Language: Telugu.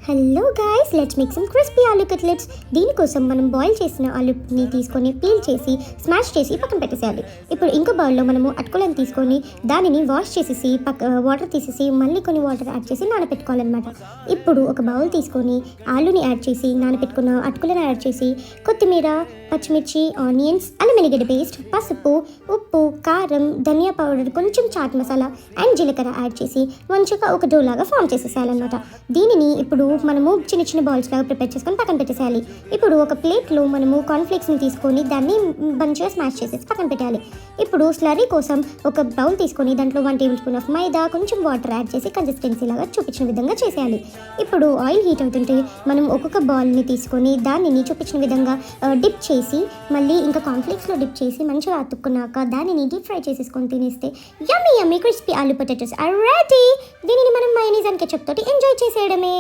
Hello guys, let's make some crispy aloo cutlets. దీనికోసం మనం బాయిల్ చేసిన ఆలూని తీసుకొని పీల్ చేసి స్మాష్ చేసి పక్కన పెట్టేసేయాలి. ఇప్పుడు ఇంకో బౌల్లో మనము అటుకులను తీసుకొని దానిని వాష్ చేసేసి వాటర్ తీసేసి మళ్ళీ కొన్ని వాటర్ యాడ్ చేసి నానబెట్టుకోవాలన్నమాట. ఇప్పుడు ఒక బౌల్ తీసుకొని ఆలూని యాడ్ చేసి నానబెట్టుకున్న అటుకులను యాడ్ చేసి కొత్తిమీర, పచ్చిమిర్చి, ఆనియన్స్, అల్లం వెల్లిగడ్డ పేస్ట్, పసుపు, ఉప్పు, కారం, ధనియా పౌడర్, కొంచెం చాట్ మసాలా అండ్ జీలకర్ర యాడ్ చేసి మంచిగా ఒక డో లాగా ఫామ్ చేసేసేయాలన్నమాట. దీనిని ఇప్పుడు మనము చిన్న చిన్న బాల్స్ లాగా ప్రిపేర్ చేసుకొని పక్కన పెట్టేసేయాలి. ఇప్పుడు ఒక ప్లేట్లో మనము కార్న్ఫ్లేక్స్ని తీసుకొని దాన్ని మంచిగా స్మాష్ చేసేసి పక్కన పెట్టాలి. ఇప్పుడు స్లర్రీ కోసం ఒక బౌల్ తీసుకొని దాంట్లో 1 టేబుల్ స్పూన్ ఆఫ్ మైదా, కొంచెం వాటర్ యాడ్ చేసి కన్సిస్టెన్సీ లాగా చూపించిన విధంగా చేసేయాలి. ఇప్పుడు ఆయిల్ హీట్ అవుతుంటే మనం ఒక్కొక్క బాల్ని తీసుకొని దానిని చూపించిన విధంగా డిప్ చేసి మళ్ళీ ఇంకా కార్న్ఫ్లేక్స్లో డిప్ చేసి మంచిగా అతుక్కున్నాక దానిని డీప్ ఫ్రై చేసేసుకొని తినేస్తే yummy yummy crispy aloo potatoes are ready. దీనిని మనం మయోనీస్ అండ్ కెచప్ తోటి ఎంజాయ్ చేసేయడమే.